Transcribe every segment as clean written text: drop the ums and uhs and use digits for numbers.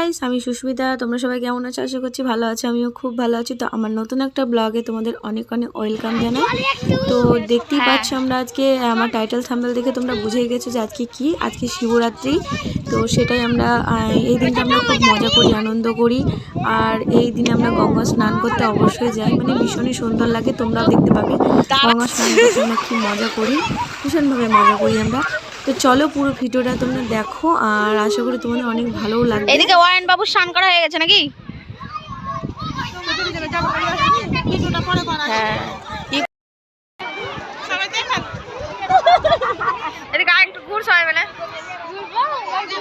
Guys, আমি সুস্মিতা। তোমরা সবাই কেমন আছো? আশা করছি ভালো আছো। আমিও খুব ভালো আছি। তো আমার নতুন একটা ব্লগে তোমাদের অনেক অনেক ওয়েলকাম জানাই। তো দেখতেই পাচ্ছ, আমরা আজকে আমার টাইটেল থাম্বনেল দেখে তোমরা বুঝেই গেছো যে আজকে শিবরাত্রি। তো সেটাই আমরা এই দিনটা আমরা খুব মজা করি, আনন্দ করি। আর এই দিনে আমরা গঙ্গা স্নান করতে অবশ্যই যাই, মানে ভীষণই সুন্দর লাগে। তোমরাও দেখতে পাবে গঙ্গা স্নান করতে আমরা কি মজা করি, ভীষণভাবে মজা করি আমরা। তো চলো পুরো ভিডিওটা তোমরা দেখো, আর আশা করি তোমাদের অনেক ভালোও লাগবে। এদিকে ওয়ারেন বাবু স্নান করা হয়ে গেছে নাকি? হ্যাঁ, এদিকে একটু ঘুর সবাই বেলে।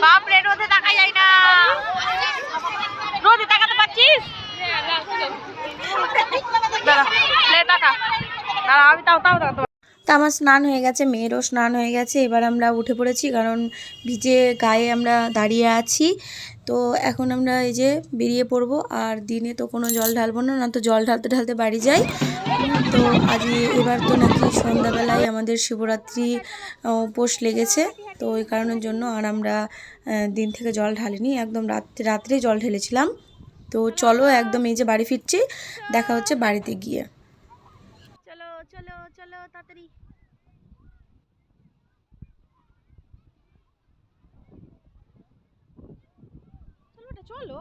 বাপরে, রোদে তাকা যায় না। রোদে তাকাতে পারছিস? আমি তাও তা আমার স্নান হয়ে গেছে, মেয়েরও স্নান হয়ে গেছে। এবার আমরা উঠে পড়েছি, কারণ ভিজে গায়ে আমরা দাঁড়িয়ে আছি। তো এখন আমরা এই যে বেরিয়ে পড়ব। আর দিনে তো কোনো জল ঢালবো না, না তো জল ঢালতে ঢালতে বাড়ি যাই। তো আজ এবার তো নাকি সন্ধ্যাবেলায় আমাদের শিবরাত্রি উপোস লেগেছে, তো ওই কারণের জন্য আর আমরা দিন থেকে জল ঢালিনি, একদম রাত্রেই জল ঢেলেছিলাম। তো চলো একদম এই যে বাড়ি ফিরছি, দেখা হচ্ছে বাড়িতে গিয়ে। চলো চলো চলো তাড়াতাড়ি। চলো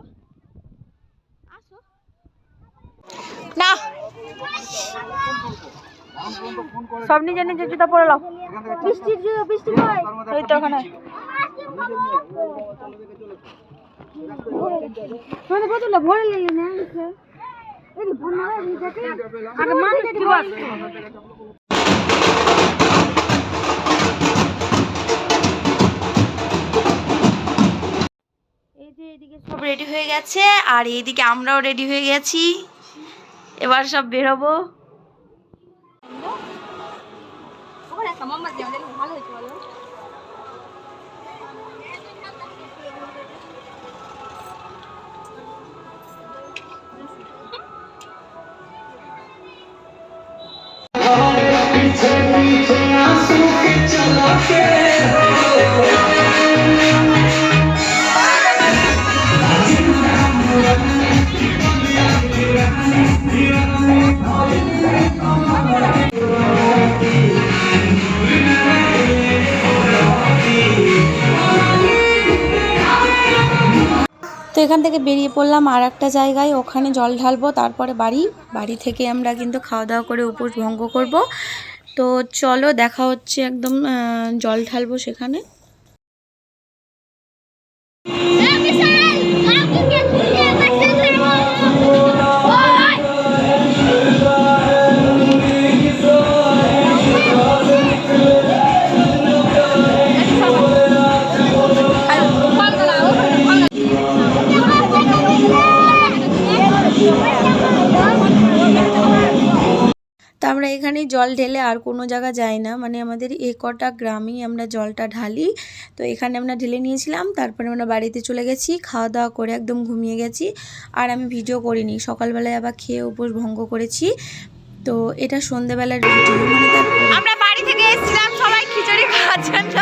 আসো না, সব নিজে নিজে জুতা পরে নাও। বৃষ্টি হয় ওই তো ওখানে। মানে বোতলটা ভরে নিলি না? এই বন্যা ভিজাতে আর মানুষ কি বল। এই যে এদিকে সব রেডি হয়ে গেছে, আর এইদিকে আমরাও রেডি হয়ে গেছি। এবার সব বেরোবো। তো এখান থেকে বেরিয়ে পড়লাম আর একটা জায়গায়, ওখানে জল ঢালবো, তারপরে বাড়ি থেকে আমরা কিন্তু খাওয়া দাওয়া করে উপোস ভঙ্গ করব। তো চলো দেখা হচ্ছে একদম জল ঢালবো সেখানে। তো আমরা এখানেই জল ঢেলে আর কোনো জায়গা যাই না, মানে আমাদের এই কটা গ্রামেই আমরা জলটা ঢালি। তো এখানে আমরা ঢেলে নিয়েছিলাম, তারপরে আমরা বাড়িতে চলে গেছি, খাওয়া দাওয়া করে একদম ঘুমিয়ে গেছি। আর আমি ভিডিও করিনি, সকালবেলায় আবার খেয়ে উপোস ভঙ্গ করেছি। তো এটা সন্ধ্যেবেলার ভিডিও, মানে আমরা বাড়ি থেকে এসেছিলাম সবাই খিচুড়ি খাওয়ার জন্য,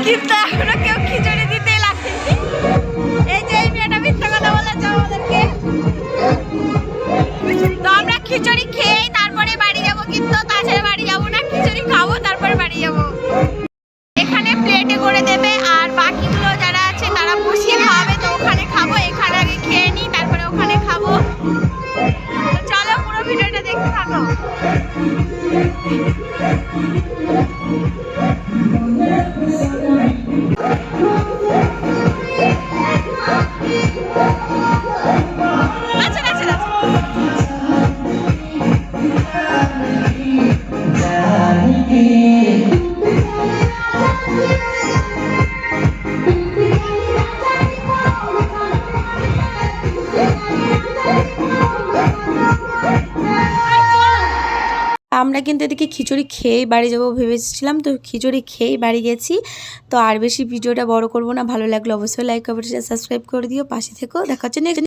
কিন্তু এখনো কেউ খিচুড়ি দিতে লাগেনি। এই যে এই মেয়েটা মিথ্যা কথা বলেছে আমাদেরকে। তো আমরা খিচুড়ি খেয়ে তারপরে বাড়ি যাবো, কিন্তু তাছাড়া বাড়ি যাবো না, খিচুড়ি খাবো তারপরে বাড়ি যাবো। থাকো। নাচো, নাচো, নাচো। আমরা কিন্তু এদিকে খিচুড়ি খেয়েই বাড়ি যাবো ভেবেছিলাম, তো খিচুড়ি খেয়েই বাড়ি গেছি। তো আর বেশি ভিডিওটা বড় করব না, ভালো লাগলো অবশ্যই লাইক কমেন্ট শেয়ার সাবস্ক্রাইব করে দিও, পাশে থেকো। দেখা হচ্ছে নেক্সট